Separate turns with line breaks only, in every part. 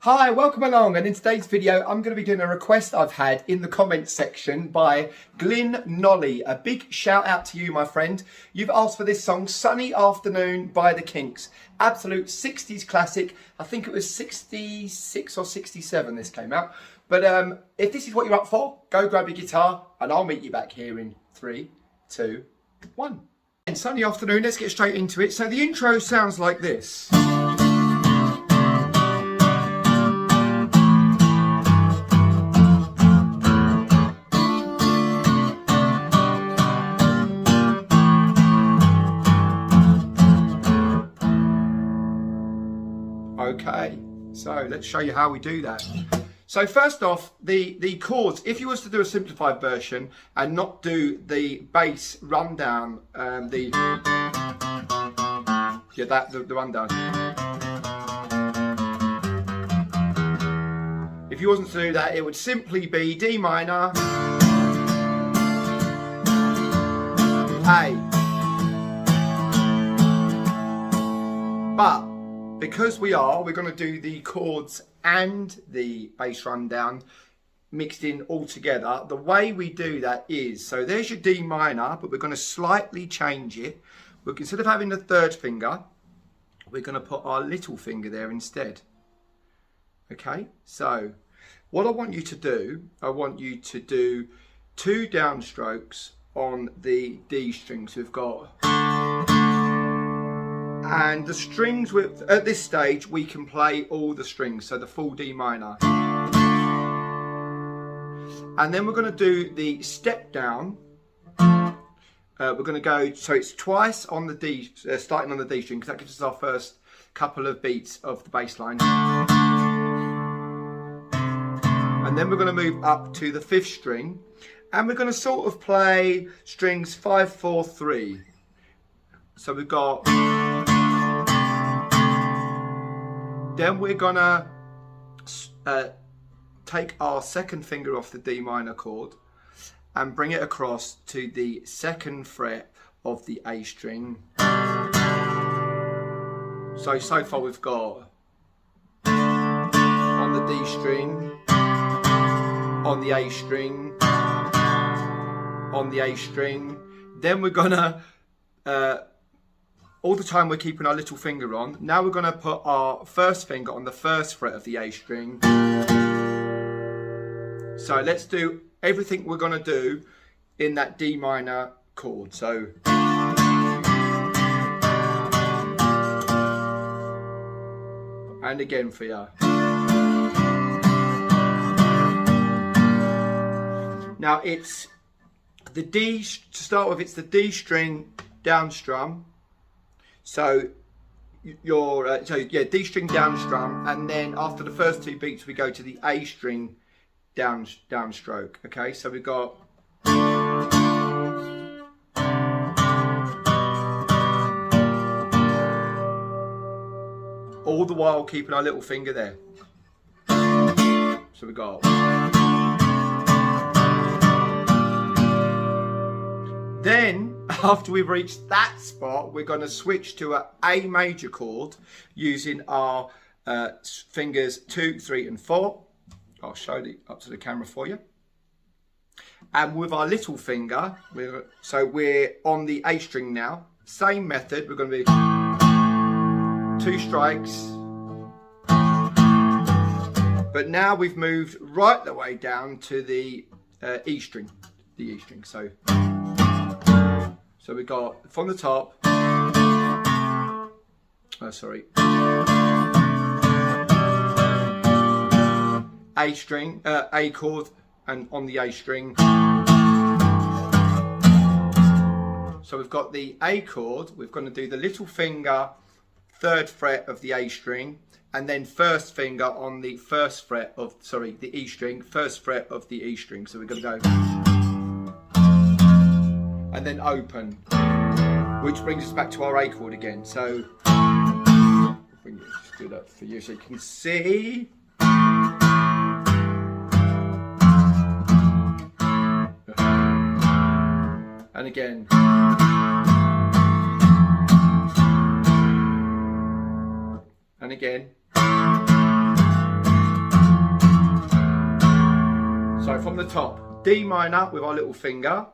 Hi, welcome along, and in today's video I'm going to be doing a request I've had in the comments section by Glyn Nolly. A big shout out to you, my friend. You've asked for this song, Sunny Afternoon by the Kinks. Absolute 60s classic. I think it was 66 or 67 this came out. But if this is what you're up for, go grab your guitar and I'll meet you back here in 3, 2, 1. And Sunny Afternoon, let's get straight into it. So the intro sounds like this. Okay, so let's show you how we do that. So first off, the chords, if you was to do a simplified version and not do the bass rundown, the rundown. If you wasn't to do that, it would simply be D minor, A. But because we're going to do the chords and the bass rundown mixed in all together, the way we do that is, so there's your D minor, but we're going to slightly change it. Instead of having the third finger, we're going to put our little finger there instead. Okay, so what I want you to do, I want you to do 2 downstrokes on the D strings. We've got... And the strings, at this stage, we can play all the strings, so the full D minor. And then we're going to do the step down. We're going to go, so it's twice on the D, starting on the D string, because that gives us our first couple of beats of the bass line. And then we're going to move up to the 5th string, and we're going to sort of play strings 5, 4, 3. So we've got... Then we're gonna take our second finger off the D minor chord and bring it across to the 2nd fret of the A string. So far we've got on the D string, on the A string, on the A string. Then we're gonna all the time we're keeping our little finger on. Now we're going to put our first finger on the 1st fret of the A string. So let's do everything we're going to do in that D minor chord. So and again for you. Now it's the D, to start with, it's the D string down strum. So your D string down strum, and then after the first 2 beats we go to the A string downstroke. Okay, so we've got all the while keeping our little finger there. So we got then. After we've reached that spot, we're going to switch to an A major chord using our fingers 2, 3 and 4. I'll show it up to the camera for you. And with our little finger, we're on the A string now. Same method, we're going to be 2 strikes. But now we've moved right the way down to the E string, So we got from the top, A string, A chord, and on the A string. So we've got the A chord, we're going to do the little finger, 3rd fret of the A string, and then 1st finger on the 1st fret of, the E string, 1st fret of the E string. So we're going to go... and then open, which brings us back to our A chord again. So just do that for you so you can see. And again. And again. top. D minor with our little finger.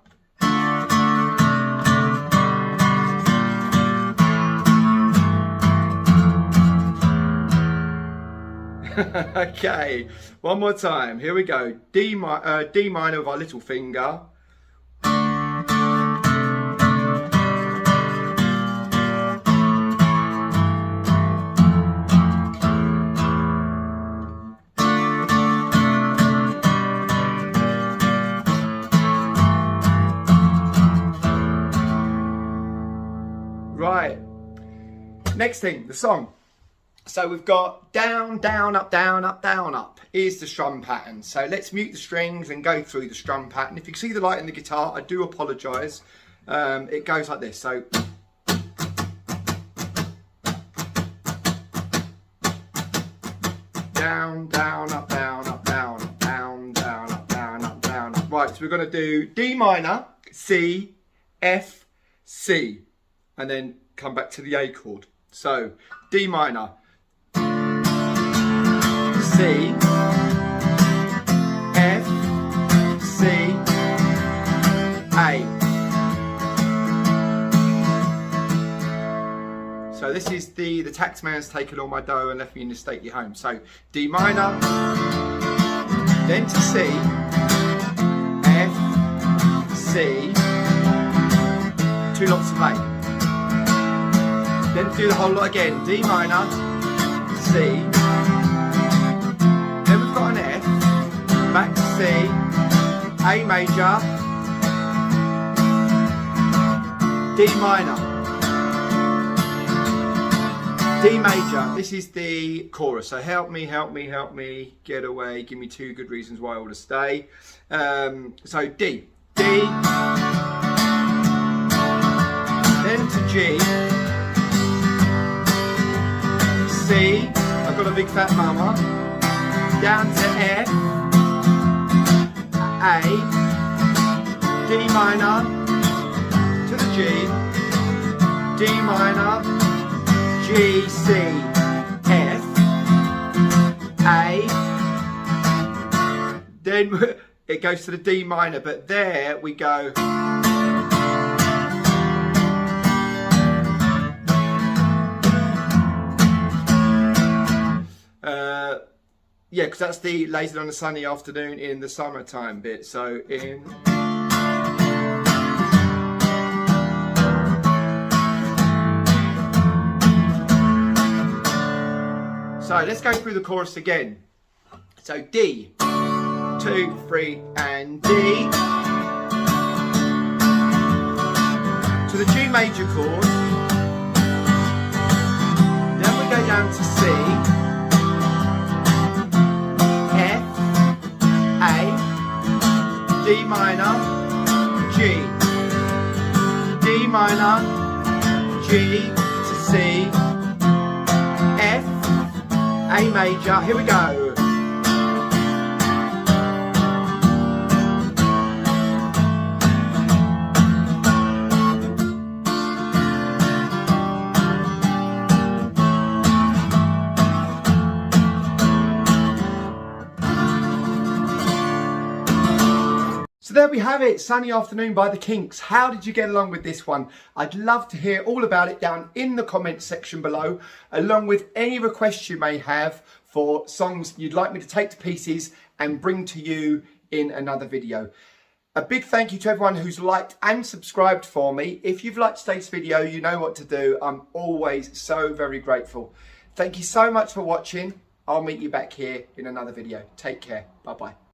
Okay, one more time. Here we go. D minor with our little finger. Right. Next thing, the song. So we've got down, down, up, down, up, down, up is the strum pattern. So let's mute the strings and go through the strum pattern. If you can see the light in the guitar, I do apologise. It goes like this. So down, down, up, down, up, down, up, down, down, up, down, up, down, up. Right, so we're going to do D minor, C, F, C, and then come back to the A chord. So D minor, C, F, C, A. So this is the tax man's taken all my dough and left me in a stately home. So D minor, then to C, F, C, 2 lots of A. Then do the whole lot again. D minor, C. Then we've got an F, back to C, A major, D minor, D major. This is the chorus. So help me, help me, help me, get away, give me 2 good reasons why I ought to stay. So D, D, then to G, C, I've got a big fat mama, down to F, A, D minor, to the G, D minor, G, C, F, A, then it goes to the D minor, but there we go. Yeah, because that's the lazy on a sunny afternoon in the summertime bit. So in. So let's go through the chorus again. So D, 2, 3, and D. To the G major chord. Then we go down to C. D minor, G, D minor, G to C, F, A major, here we go. So there we have it, Sunny Afternoon by the Kinks. How did you get along with this one? I'd love to hear all about it down in the comments section below, along with any requests you may have for songs you'd like me to take to pieces and bring to you in another video. A big thank you to everyone who's liked and subscribed for me. If you've liked today's video, you know what to do. I'm always so very grateful. Thank you so much for watching. I'll meet you back here in another video. Take care. Bye-bye.